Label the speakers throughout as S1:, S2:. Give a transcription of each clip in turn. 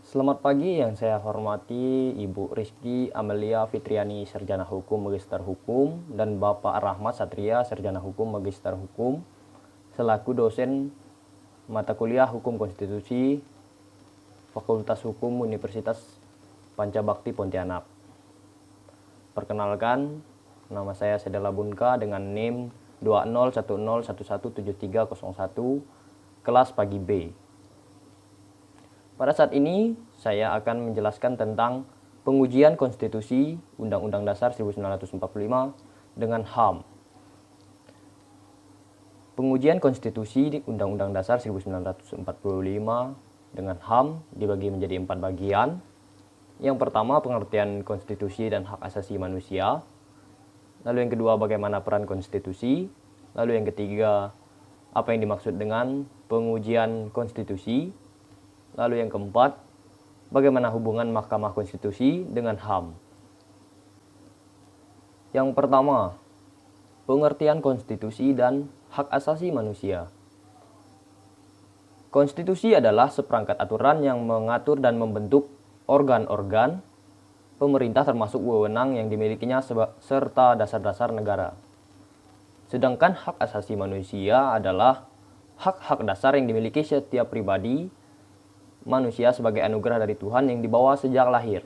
S1: Selamat pagi, yang saya hormati Ibu Rizky Amelia Fitriani, Sarjana Hukum Magister Hukum, dan Bapak Rahmat Satria, Sarjana Hukum Magister Hukum, selaku dosen mata kuliah Hukum Konstitusi Fakultas Hukum Universitas Pancabakti Pontianak. Perkenalkan, nama saya Sedela Bunka dengan NIM 2010117301, kelas pagi B. Pada saat ini, saya akan menjelaskan tentang pengujian konstitusi Undang-Undang Dasar 1945 dengan HAM. Pengujian konstitusi di Undang-Undang Dasar 1945 dengan HAM dibagi menjadi 4 bagian. Yang pertama, pengertian konstitusi dan hak asasi manusia. Lalu yang kedua, bagaimana peran konstitusi. Lalu yang ketiga, apa yang dimaksud dengan pengujian konstitusi. Lalu yang keempat, bagaimana hubungan Mahkamah Konstitusi dengan HAM. Yang pertama, pengertian konstitusi dan hak asasi manusia. Konstitusi adalah seperangkat aturan yang mengatur dan membentuk organ-organ pemerintah termasuk wewenang yang dimilikinya serta dasar-dasar negara. Sedangkan hak asasi manusia adalah hak-hak dasar yang dimiliki setiap pribadi manusia sebagai anugerah dari Tuhan yang dibawa sejak lahir.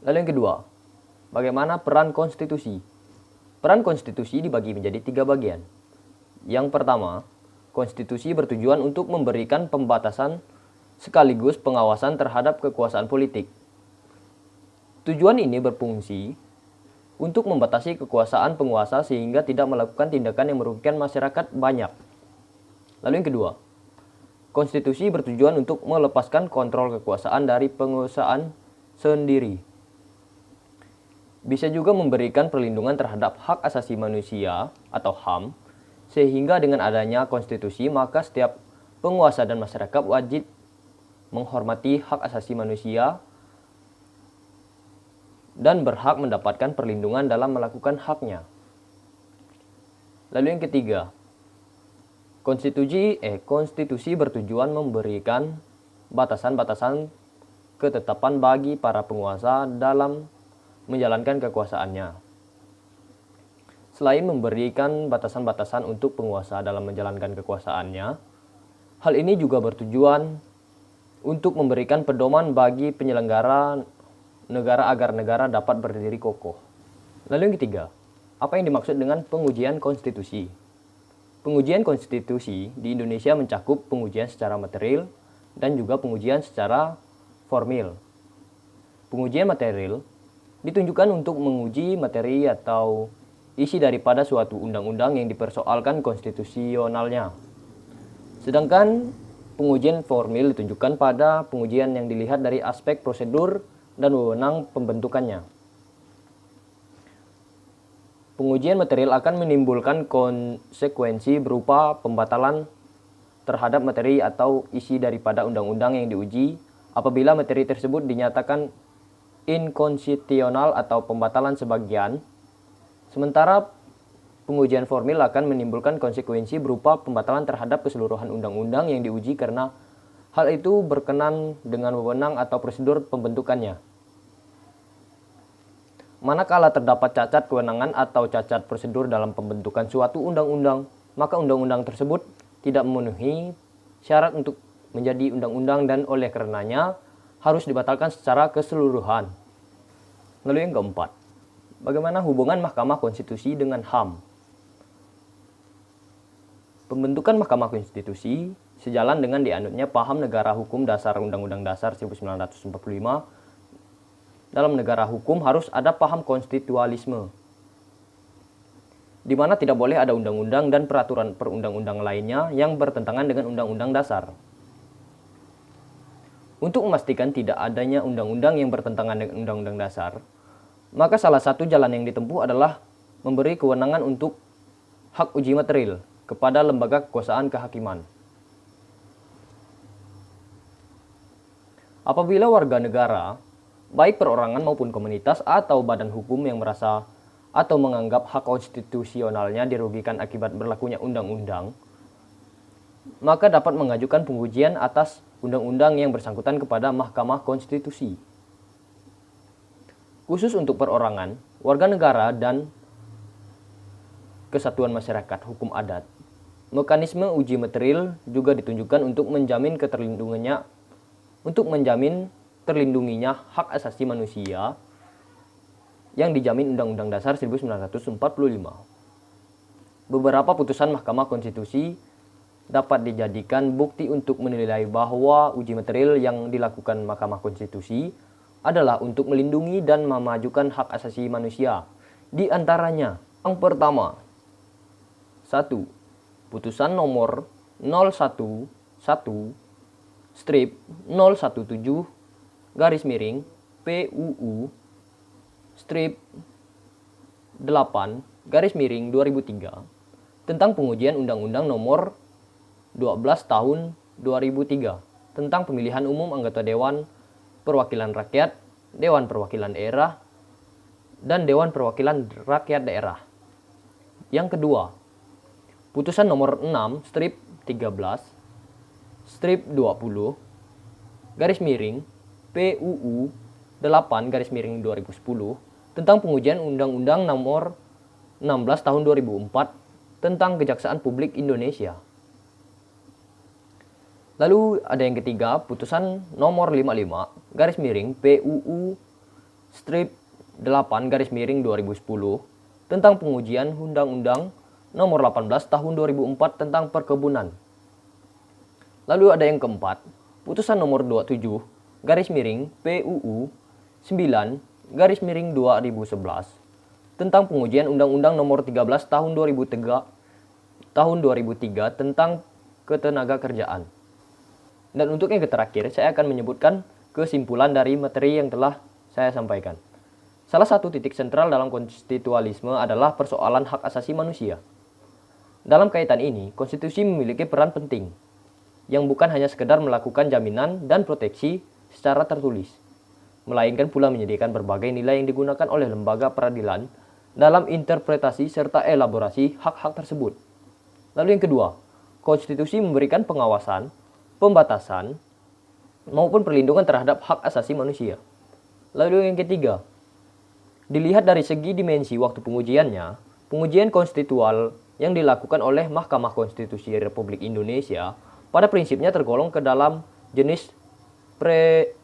S1: Lalu yang kedua, bagaimana peran konstitusi? Peran konstitusi dibagi menjadi 3 bagian. Yang pertama, konstitusi bertujuan untuk memberikan pembatasan sekaligus pengawasan terhadap kekuasaan politik. Tujuan ini berfungsi untuk membatasi kekuasaan penguasa sehingga tidak melakukan tindakan yang merugikan masyarakat banyak. Lalu yang kedua, konstitusi bertujuan untuk melepaskan kontrol kekuasaan dari penguasaan sendiri. Bisa juga memberikan perlindungan terhadap hak asasi manusia atau HAM, sehingga dengan adanya konstitusi maka setiap penguasa dan masyarakat wajib menghormati hak asasi manusia dan berhak mendapatkan perlindungan dalam melakukan haknya. Lalu yang ketiga, konstitusi bertujuan memberikan batasan-batasan ketetapan bagi para penguasa dalam menjalankan kekuasaannya. Selain memberikan batasan-batasan untuk penguasa dalam menjalankan kekuasaannya, hal ini juga bertujuan untuk memberikan pedoman bagi penyelenggara negara agar negara dapat berdiri kokoh. Lalu yang ketiga, apa yang dimaksud dengan pengujian konstitusi? Pengujian konstitusi di Indonesia mencakup pengujian secara material dan juga pengujian secara formil. Pengujian material ditunjukkan untuk menguji materi atau isi daripada suatu undang-undang yang dipersoalkan konstitusionalnya. Sedangkan pengujian formil ditunjukkan pada pengujian yang dilihat dari aspek prosedur dan wewenang pembentukannya. Pengujian material akan menimbulkan konsekuensi berupa pembatalan terhadap materi atau isi daripada undang-undang yang diuji apabila materi tersebut dinyatakan inkonstitusional atau pembatalan sebagian. Sementara pengujian formil akan menimbulkan konsekuensi berupa pembatalan terhadap keseluruhan undang-undang yang diuji karena hal itu berkenan dengan wewenang atau prosedur pembentukannya. Manakala terdapat cacat kewenangan atau cacat prosedur dalam pembentukan suatu undang-undang, maka undang-undang tersebut tidak memenuhi syarat untuk menjadi undang-undang dan oleh karenanya harus dibatalkan secara keseluruhan. Lalu yang keempat, bagaimana hubungan Mahkamah Konstitusi dengan HAM? Pembentukan Mahkamah Konstitusi sejalan dengan dianutnya paham negara hukum dasar Undang-Undang Dasar 1945. Dalam negara hukum harus ada paham konstitualisme, di mana tidak boleh ada undang-undang dan peraturan perundang-undang lainnya yang bertentangan dengan undang-undang dasar. Untuk memastikan tidak adanya undang-undang yang bertentangan dengan undang-undang dasar, maka salah satu jalan yang ditempuh adalah memberi kewenangan untuk hak uji material kepada lembaga kekuasaan kehakiman. Apabila warga negara, baik perorangan maupun komunitas atau badan hukum yang merasa atau menganggap hak konstitusionalnya dirugikan akibat berlakunya undang-undang, maka dapat mengajukan pengujian atas undang-undang yang bersangkutan kepada Mahkamah Konstitusi. Khusus untuk perorangan, warga negara, dan kesatuan masyarakat hukum adat, mekanisme uji material juga ditunjukkan untuk menjamin terlindunginya hak asasi manusia yang dijamin Undang-Undang Dasar 1945. Beberapa putusan Mahkamah Konstitusi dapat dijadikan bukti untuk menilai bahwa uji material yang dilakukan Mahkamah Konstitusi adalah untuk melindungi dan memajukan hak asasi manusia. Di antaranya, yang pertama, 1. Putusan nomor 011/017/PUU strip 8/2003 tentang pengujian Undang-Undang nomor 12 tahun 2003 tentang pemilihan umum anggota Dewan Perwakilan Rakyat, Dewan Perwakilan Daerah, dan Dewan Perwakilan Rakyat Daerah. Yang kedua, putusan nomor 6/13/20/PUU 8/2010 tentang pengujian Undang-Undang nomor 16 tahun 2004 tentang Kejaksaan Publik Indonesia. Lalu ada yang ketiga, putusan nomor 55/PUU strip 8/2010 tentang pengujian Undang-Undang nomor 18 tahun 2004 tentang perkebunan. Lalu ada yang keempat, putusan nomor 27/PUU 9/2011 tentang pengujian Undang-Undang nomor 13 tahun 2003 tentang ketenagakerjaan. Dan untuk yang terakhir, saya akan menyebutkan kesimpulan dari materi yang telah saya sampaikan. Salah satu titik sentral dalam konstitualisme adalah persoalan hak asasi manusia. Dalam kaitan ini, konstitusi memiliki peran penting, yang bukan hanya sekedar melakukan jaminan dan proteksi secara tertulis, melainkan pula menyediakan berbagai nilai yang digunakan oleh lembaga peradilan dalam interpretasi serta elaborasi hak-hak tersebut. Lalu yang kedua, konstitusi memberikan pengawasan, pembatasan, maupun perlindungan terhadap hak asasi manusia. Lalu yang ketiga, dilihat dari segi dimensi waktu pengujiannya, pengujian konstitual yang dilakukan oleh Mahkamah Konstitusi Republik Indonesia pada prinsipnya tergolong ke dalam jenis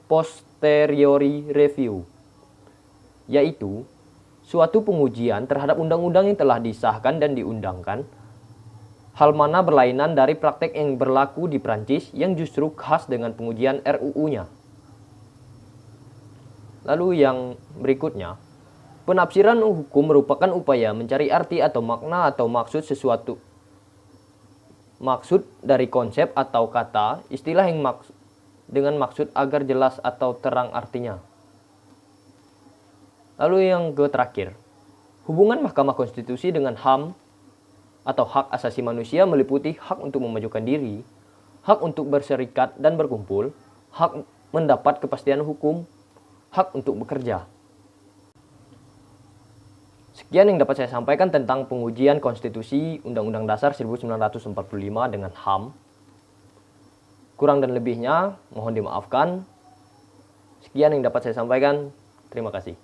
S1: posteriori review, yaitu suatu pengujian terhadap undang-undang yang telah disahkan dan diundangkan, hal mana berlainan dari praktek yang berlaku di Prancis yang justru khas dengan pengujian RUU-nya. Lalu yang berikutnya, penafsiran hukum merupakan upaya mencari arti atau makna atau maksud sesuatu. Maksud dari konsep atau kata, istilah yang dengan maksud agar jelas atau terang artinya. Lalu yang terakhir, hubungan Mahkamah Konstitusi dengan HAM atau hak asasi manusia meliputi hak untuk memajukan diri, hak untuk berserikat dan berkumpul, hak mendapat kepastian hukum, hak untuk bekerja. Sekian yang dapat saya sampaikan tentang pengujian konstitusi Undang-Undang Dasar 1945 dengan HAM. Kurang dan lebihnya mohon dimaafkan. Sekian yang dapat saya sampaikan. Terima kasih.